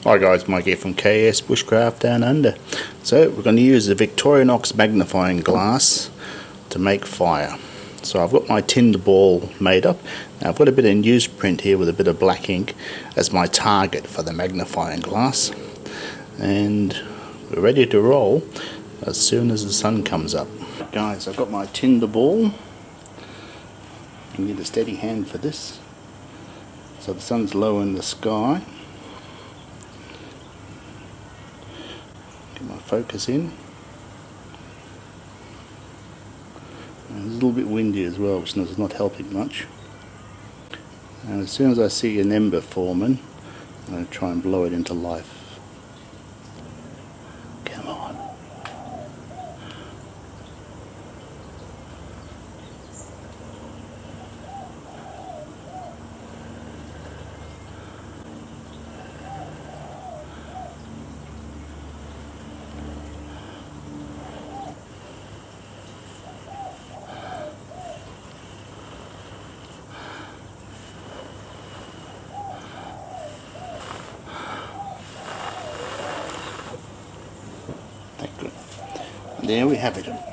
Hi guys, Mike here from KS Bushcraft Down Under. So we're going to use the Victorinox magnifying glass to make fire. So I've got my tinder ball made up. Now I've got a bit of newsprint here with a bit of black ink as my target for the magnifying glass. And we're ready to roll as soon as the sun comes up. Guys, I've got my tinder ball. You need a steady hand for this. So the sun's low in the sky. Get my focus in. And it's a little bit windy as well, which is not helping much. And as soon as I see an ember forming, I'm going to try and blow it into life. Come on. Good. There we have it.